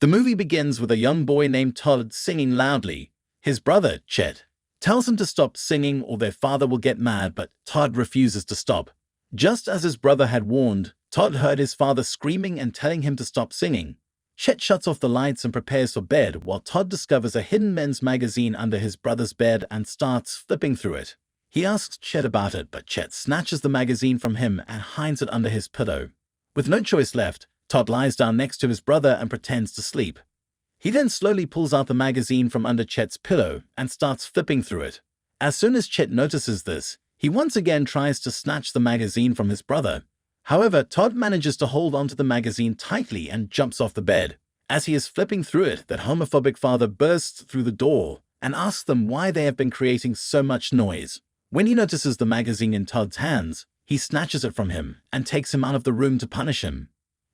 The movie begins with a young boy named Todd singing loudly. His brother, Chet, tells him to stop singing or their father will get mad, but Todd refuses to stop. Just as his brother had warned, Todd heard his father screaming and telling him to stop singing. Chet shuts off the lights and prepares for bed while Todd discovers a hidden men's magazine under his brother's bed and starts flipping through it. He asks Chet about it, but Chet snatches the magazine from him and hides it under his pillow. With no choice left, Todd lies down next to his brother and pretends to sleep. He then slowly pulls out the magazine from under Chet's pillow and starts flipping through it. As soon as Chet notices this, he once again tries to snatch the magazine from his brother. However, Todd manages to hold onto the magazine tightly and jumps off the bed. As he is flipping through it, that homophobic father bursts through the door and asks them why they have been creating so much noise. When he notices the magazine in Todd's hands, he snatches it from him and takes him out of the room to punish him.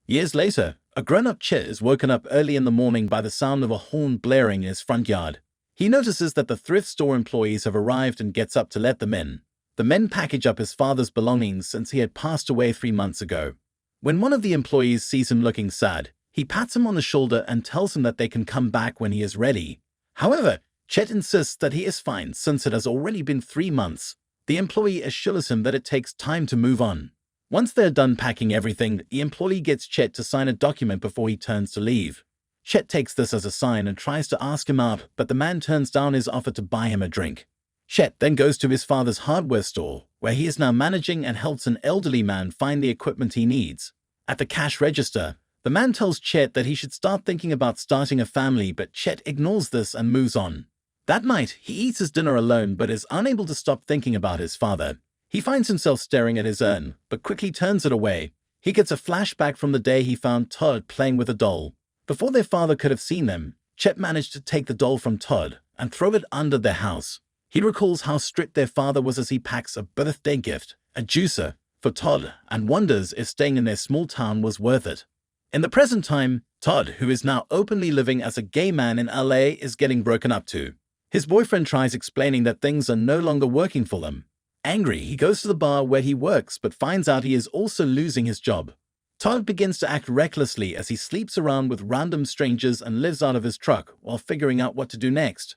Years later, a grown-up Chet is woken up early in the morning by the sound of a horn blaring in his front yard. He notices that the thrift store employees have arrived and gets up to let them in. The men package up his father's belongings since he had passed away 3 months ago. When one of the employees sees him looking sad, he pats him on the shoulder and tells him that they can come back when he is ready. However, Chet insists that he is fine since it has already been 3 months. The employee assures him that it takes time to move on. Once they're done packing everything, the employee gets Chet to sign a document before he turns to leave. Chet takes this as a sign and tries to ask him out, but the man turns down his offer to buy him a drink. Chet then goes to his father's hardware store, where he is now managing and helps an elderly man find the equipment he needs. At the cash register, the man tells Chet that he should start thinking about starting a family, but Chet ignores this and moves on. That night, he eats his dinner alone but is unable to stop thinking about his father. He finds himself staring at his urn, but quickly turns it away. He gets a flashback from the day he found Todd playing with a doll. Before their father could have seen them, Chet managed to take the doll from Todd and throw it under their house. He recalls how strict their father was as he packs a birthday gift, a juicer, for Todd and wonders if staying in their small town was worth it. In the present time, Todd, who is now openly living as a gay man in LA, is getting broken up to. His boyfriend tries explaining that things are no longer working for them. Angry, he goes to the bar where he works but finds out he is also losing his job. Todd begins to act recklessly as he sleeps around with random strangers and lives out of his truck while figuring out what to do next.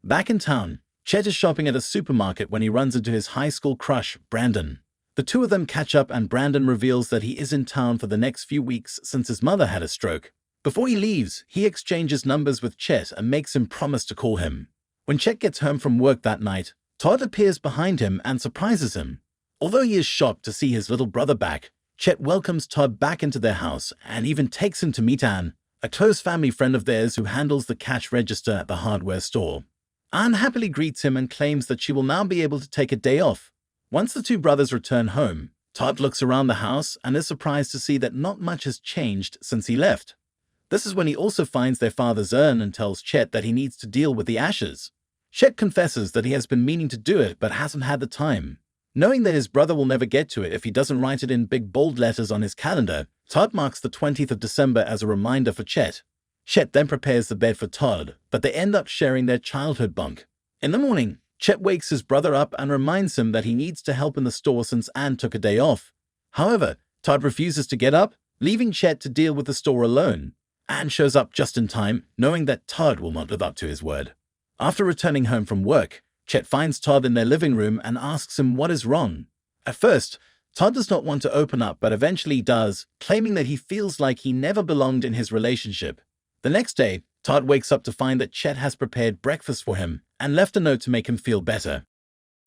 Back in town, Chet is shopping at a supermarket when he runs into his high school crush, Brandon. The two of them catch up and Brandon reveals that he is in town for the next few weeks since his mother had a stroke. Before he leaves, he exchanges numbers with Chet and makes him promise to call him. When Chet gets home from work that night, Todd appears behind him and surprises him. Although he is shocked to see his little brother back, Chet welcomes Todd back into their house and even takes him to meet Anne, a close family friend of theirs who handles the cash register at the hardware store. Anne happily greets him and claims that she will now be able to take a day off. Once the two brothers return home, Todd looks around the house and is surprised to see that not much has changed since he left. This is when he also finds their father's urn and tells Chet that he needs to deal with the ashes. Chet confesses that he has been meaning to do it but hasn't had the time. Knowing that his brother will never get to it if he doesn't write it in big bold letters on his calendar, Todd marks the 20th of December as a reminder for Chet. Chet then prepares the bed for Todd, but they end up sharing their childhood bunk. In the morning, Chet wakes his brother up and reminds him that he needs to help in the store since Anne took a day off. However, Todd refuses to get up, leaving Chet to deal with the store alone. Anne shows up just in time, knowing that Todd will not live up to his word. After returning home from work, Chet finds Todd in their living room and asks him what is wrong. At first, Todd does not want to open up but eventually does, claiming that he feels like he never belonged in his relationship. The next day, Todd wakes up to find that Chet has prepared breakfast for him and left a note to make him feel better.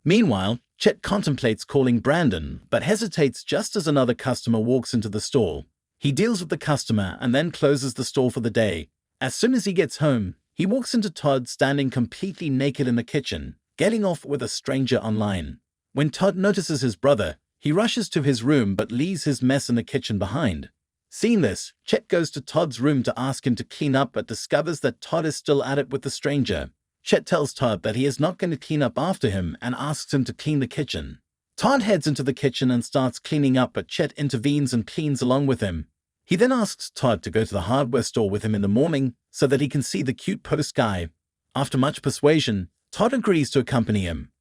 Meanwhile, Chet contemplates calling Brandon but hesitates just as another customer walks into the store. He deals with the customer and then closes the store for the day. As soon as he gets home, he walks into Todd standing completely naked in the kitchen, getting off with a stranger online. When Todd notices his brother, he rushes to his room but leaves his mess in the kitchen behind. Seeing this, Chet goes to Todd's room to ask him to clean up but discovers that Todd is still at it with the stranger. Chet tells Todd that he is not going to clean up after him and asks him to clean the kitchen. Todd heads into the kitchen and starts cleaning up but Chet intervenes and cleans along with him. He then asks Todd to go to the hardware store with him in the morning so that he can see the cute post guy. After much persuasion, Todd agrees to accompany him.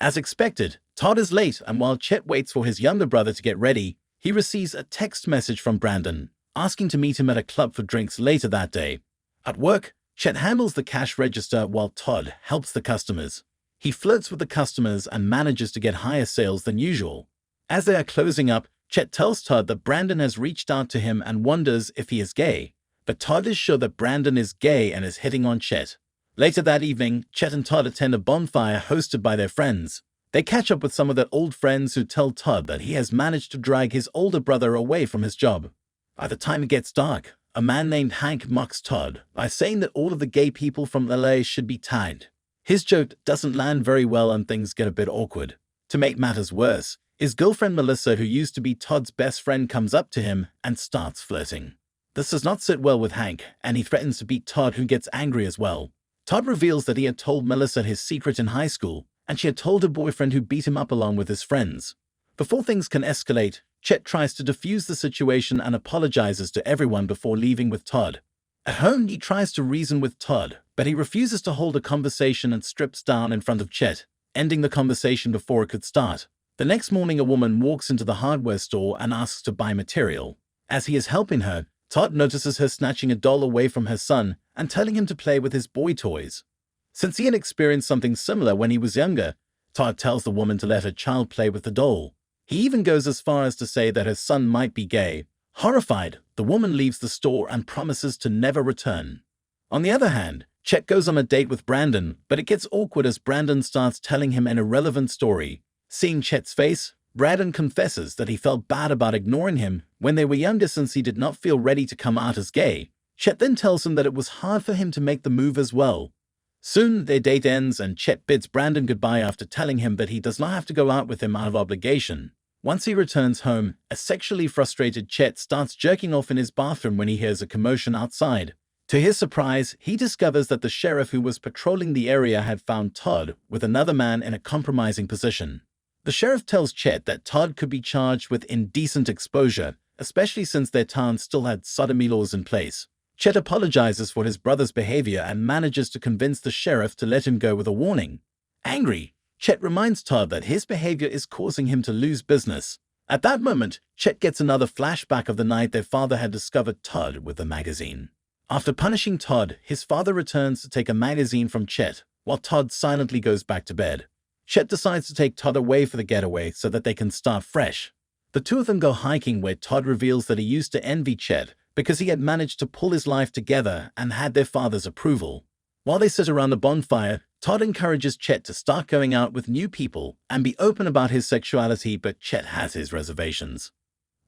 As expected, Todd is late and while Chet waits for his younger brother to get ready, he receives a text message from Brandon, asking to meet him at a club for drinks later that day. At work, Chet handles the cash register while Todd helps the customers. He flirts with the customers and manages to get higher sales than usual. As they are closing up, Chet tells Todd that Brandon has reached out to him and wonders if he is gay. But Todd is sure that Brandon is gay and is hitting on Chet. Later that evening, Chet and Todd attend a bonfire hosted by their friends. They catch up with some of their old friends who tell Todd that he has managed to drag his older brother away from his job. By the time it gets dark, a man named Hank mocks Todd by saying that all of the gay people from LA should be tagged. His joke doesn't land very well and things get a bit awkward. To make matters worse, his girlfriend Melissa, who used to be Todd's best friend, comes up to him and starts flirting. This does not sit well with Hank, and he threatens to beat Todd, who gets angry as well. Todd reveals that he had told Melissa his secret in high school, and she had told her boyfriend, who beat him up along with his friends. Before things can escalate, Chet tries to defuse the situation and apologizes to everyone before leaving with Todd. At home, he tries to reason with Todd, but he refuses to hold a conversation and strips down in front of Chet, ending the conversation before it could start. The next morning, a woman walks into the hardware store and asks to buy material. As he is helping her, Todd notices her snatching a doll away from her son and telling him to play with his boy toys. Since he had experienced something similar when he was younger, Todd tells the woman to let her child play with the doll. He even goes as far as to say that her son might be gay. Horrified, the woman leaves the store and promises to never return. On the other hand, Chet goes on a date with Brandon, but it gets awkward as Brandon starts telling him an irrelevant story. Seeing Chet's face, Brandon confesses that he felt bad about ignoring him when they were younger since he did not feel ready to come out as gay. Chet then tells him that it was hard for him to make the move as well. Soon, their date ends and Chet bids Brandon goodbye after telling him that he does not have to go out with him out of obligation. Once he returns home, a sexually frustrated Chet starts jerking off in his bathroom when he hears a commotion outside. To his surprise, he discovers that the sheriff who was patrolling the area had found Todd with another man in a compromising position. The sheriff tells Chet that Todd could be charged with indecent exposure, especially since their town still had sodomy laws in place. Chet apologizes for his brother's behavior and manages to convince the sheriff to let him go with a warning. Angry, Chet reminds Todd that his behavior is causing him to lose business. At that moment, Chet gets another flashback of the night their father had discovered Todd with the magazine. After punishing Todd, his father returns to take a magazine from Chet, while Todd silently goes back to bed. Chet decides to take Todd away for the getaway so that they can start fresh. The two of them go hiking where Todd reveals that he used to envy Chet because he had managed to pull his life together and had their father's approval. While they sit around the bonfire, Todd encourages Chet to start going out with new people and be open about his sexuality, but Chet has his reservations.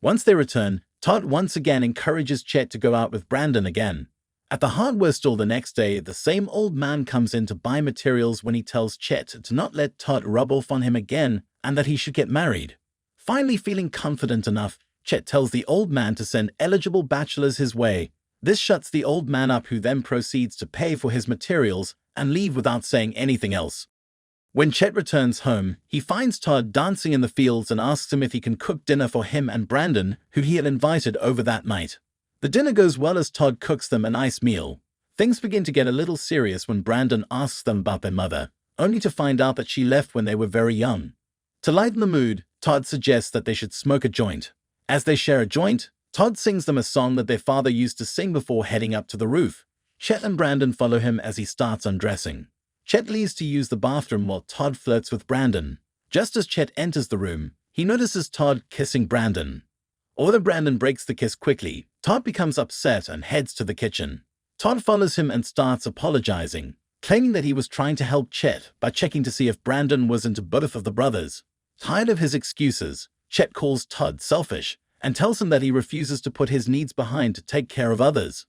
Once they return, Todd once again encourages Chet to go out with Brandon again. At the hardware store the next day, the same old man comes in to buy materials when he tells Chet to not let Todd rub off on him again and that he should get married. Finally feeling confident enough, Chet tells the old man to send eligible bachelors his way. This shuts the old man up, who then proceeds to pay for his materials and leave without saying anything else. When Chet returns home, he finds Todd dancing in the fields and asks him if he can cook dinner for him and Brandon, who he had invited over that night. The dinner goes well as Todd cooks them a nice meal. Things begin to get a little serious when Brandon asks them about their mother, only to find out that she left when they were very young. To lighten the mood, Todd suggests that they should smoke a joint. As they share a joint, Todd sings them a song that their father used to sing before heading up to the roof. Chet and Brandon follow him as he starts undressing. Chet leaves to use the bathroom while Todd flirts with Brandon. Just as Chet enters the room, he notices Todd kissing Brandon. Although Brandon breaks the kiss quickly, Todd becomes upset and heads to the kitchen. Todd follows him and starts apologizing, claiming that he was trying to help Chet by checking to see if Brandon was into both of the brothers. Tired of his excuses, Chet calls Todd selfish and tells him that he refuses to put his needs behind to take care of others.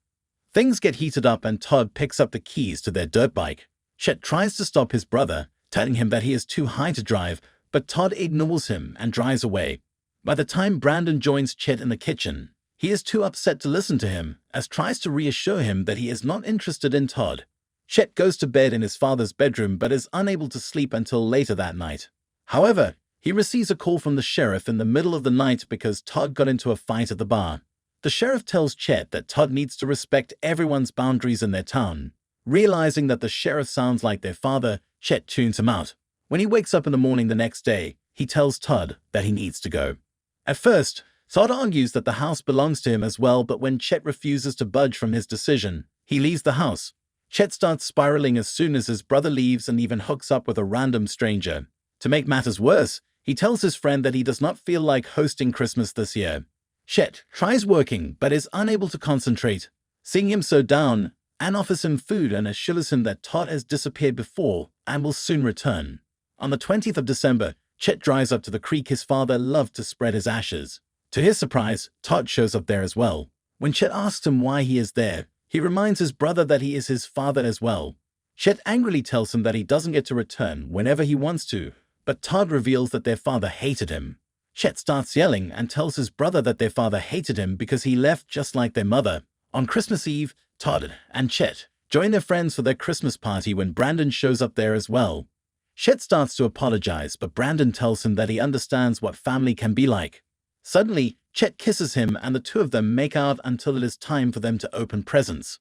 Things get heated up and Todd picks up the keys to their dirt bike. Chet tries to stop his brother, telling him that he is too high to drive, but Todd ignores him and drives away. By the time Brandon joins Chet in the kitchen, he is too upset to listen to him, as tries to reassure him that he is not interested in Todd. Chet goes to bed in his father's bedroom but is unable to sleep until later that night. However, he receives a call from the sheriff in the middle of the night because Todd got into a fight at the bar. The sheriff tells Chet that Todd needs to respect everyone's boundaries in their town. Realizing that the sheriff sounds like their father, Chet tunes him out. When he wakes up in the morning the next day, he tells Todd that he needs to go. At first, Todd argues that the house belongs to him as well, but when Chet refuses to budge from his decision, He leaves the house. Chet starts spiraling as soon as his brother leaves and even hooks up with a random stranger. To make matters worse, he tells his friend that he does not feel like hosting Christmas this year. Chet tries working but is unable to concentrate. Seeing him so down, Anne offers him food and assures him that Todd has disappeared before and will soon return. On the 20th of December, Chet drives up to the creek his father loved to spread his ashes. To his surprise, Todd shows up there as well. When Chet asks him why he is there, he reminds his brother that he is his father as well. Chet angrily tells him that he doesn't get to return whenever he wants to, but Todd reveals that their father hated him. Chet starts yelling and tells his brother that their father hated him because he left just like their mother. On Christmas Eve, Todd and Chet join their friends for their Christmas party when Brandon shows up there as well. Chet starts to apologize, but Brandon tells him that he understands what family can be like. Suddenly, Chet kisses him and the two of them make out until it is time for them to open presents.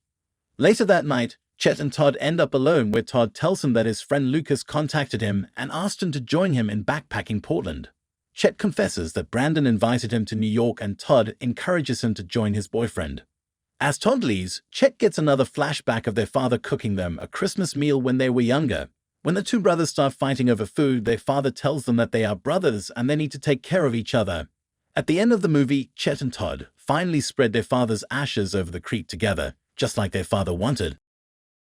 Later that night, Chet and Todd end up alone where Todd tells him that his friend Lucas contacted him and asked him to join him in backpacking Portland. Chet confesses that Brandon invited him to New York and Todd encourages him to join his boyfriend. As Todd leaves, Chet gets another flashback of their father cooking them a Christmas meal when they were younger. When the two brothers start fighting over food, their father tells them that they are brothers and they need to take care of each other. At the end of the movie, Chet and Todd finally spread their father's ashes over the creek together, just like their father wanted.